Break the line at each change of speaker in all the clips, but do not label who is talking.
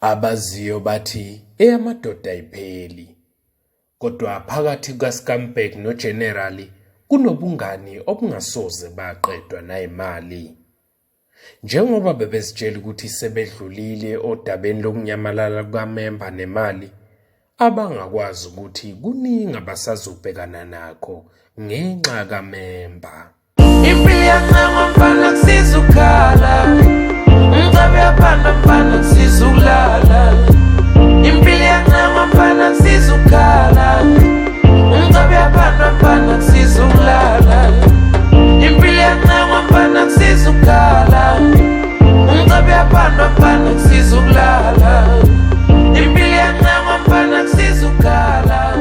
Abaziyo bathi eyamadoda ayipheli, kodwa phakathi kaScumberg noGenerali kunobungani obungasoze baqedwa nayimali. Njengoba bebezitshela ukuthi sebedlulile odabeni lokunyamalala kukaMemba nemali, abangakwazi ukuthi kuningi abasazobhekana nakho ngenxa kaMemba.
Impilo yancama mfana kusiza ukukhala, umcabe yapanda mfana kusiza ukulala. Impilo yancama mfana kusiza ukukhala, umcabe yapanda mfana kusiza ukulala. Impilo yancama mfana kusiza ukukhala, umcabe yapanda mfana kusiza ukulala. Impilo yancama mfana kusiza ukukhala,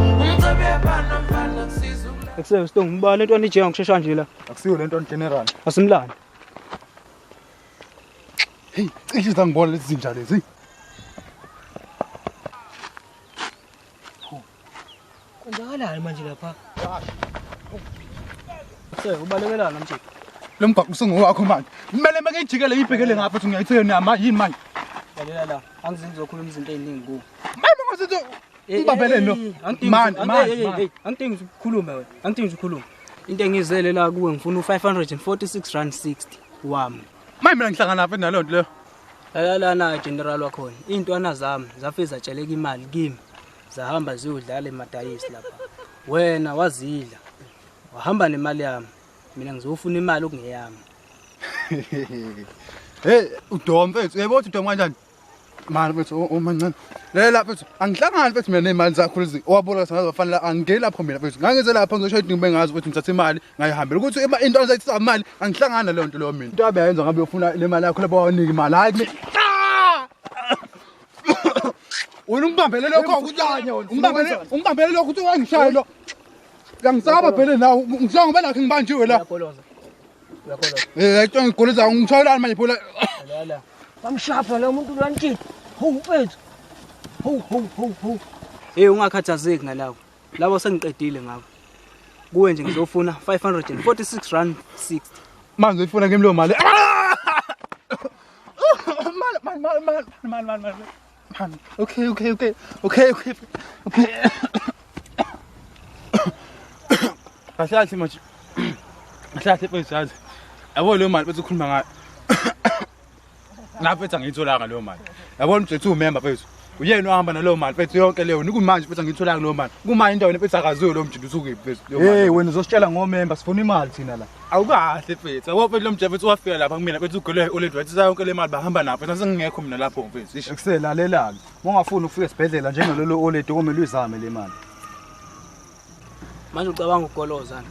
umcabe yapanda mfana kusiza ukulala.
Akusebe Stongo, ngibala lento anijenge ngishesha nje la.
Akusiyo lento General.
Asimlanda.
Hey, cishe zangibona lezi zinja lezi.
Kwenzakalani manje lapha? Akusebe ubalekelana manje.
Lo mgaqo usengowakho manje. Kumele make ijikele ngibhekele ngapha ukuthi ngiyayithela nama yini manje.
Lalela la, angizingi ngizokhuluma izinto eziningi kuwe.
Manje ngasizo ngibabele no. Manje.
Angidingi ukukhuluma wena. Angidingi ukukhuluma. Into engizele la kuwe ngifuna u546 rand 60 wami.
Manje mina ngihlangana lapha nalo nto leyo.
Lalela na general wakhona. Intwana zami zafeza tsheleka imali kimi. Zahamba ziyodlala emadayisi lapha. Wena wazidla. Wahamba nemali yami. Mina ngizofuna imali okungeyami.
Hey, udom mfethu, uyabo uthi udom kanjani? Manje mfethu omancane. Lela mfethu, angihlangani mfethu mina nemali zakho lezi. Owaboleka ngazo bafanele angene lapho mina mfethu. Ngangenze lapha ngizosho ukuthi ngibe ngazi ukuthi ngithatha imali, ngayihambela ukuthi into azayithatha imali, angihlangana leyo nto leyo mina. Into abayenza ngabe ufuna imali yakho lapho wanika imali. Hayi kimi. Wena ungibambele lokho ukutanya wena. Ungibambele lokho ukuthi wangishaya lo. Ngisaba phela nawe ngisho ngoba nakho ngibanjiwe la.
Uyakoloza.
Ayitho ngigoleza ngishayelana manje phela.
Lalela. Bamshapha lo muntu lwantini. Ho mfethu. Ho. Ungakhathazeki ngalawo. Labo sengiqedile ngabo. Kuwe nje ngizofuna 546 rand 60.
Manje uyifuna kimi lo mali. Man. Okay. Kahlathi manje. Kahlathi mfethu yazi. Yabo lo mali bese ukhuluma ngayo. Ngaphetha ngiyitholanga leyo mali. Yabona mfethu umember mfethu. Uyena ohamba nalo mali mfethu yonke leyo. Nikumanje mfethu ngiyitholanga leyo mali. Kuma indawo mfethu akaziyo lo mjinto usukuphi mfethu.
Hey wena uzositshela ngomember sifuna imali thina la.
Awukahle mfethu. Yabo mfethu lo mjinto wafika lapha kumina mfethu ugolwe olethu wathi yonke le mali bahamba napho. Mfethu sengingekho mina lapho mfethu.
Akuselalela-ke. Mongafuni ukufika esibhedlela njengalolo oleto komele uyizame le mali.
Manje ucabanga ukugolozana.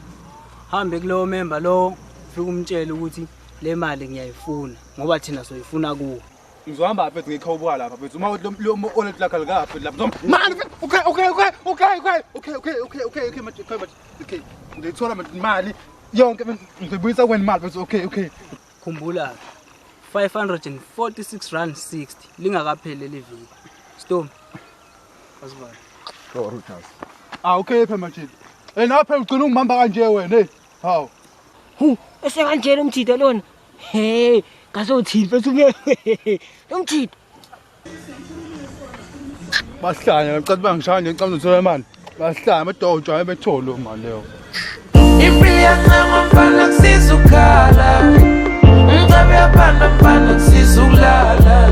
Hambe kulowo member lo ufike umtshele ukuthi le mali ngiyayifuna ngoba thina soyifuna kuwe.
Ngizohamba mfethu ngikhawubuka lapha mfethu. Uma lo olethu lakho likaphi lapha. Man okay. Manje okay. Ngithola imali yonke ngibuyisa kwena imali mfethu okay.
Khumbula 546 rand 60 lingakapheli leviki. Storm. Asibani.
Go Rutas.
Okay phela manje. Napha ugcina ungibamba kanje wena hey. Haw.
Esekanjena umthitho lona. Hey, ngazothini mfethu umthitho.
Bahlanya ngicela bangishaya nje ngicela ngithola imali. Bahlanya amadojo ayebetholo imali leyo.
Impilo yancama mfana kusiza ukukhala, umcabe yapanda mfana kusiza ukulala.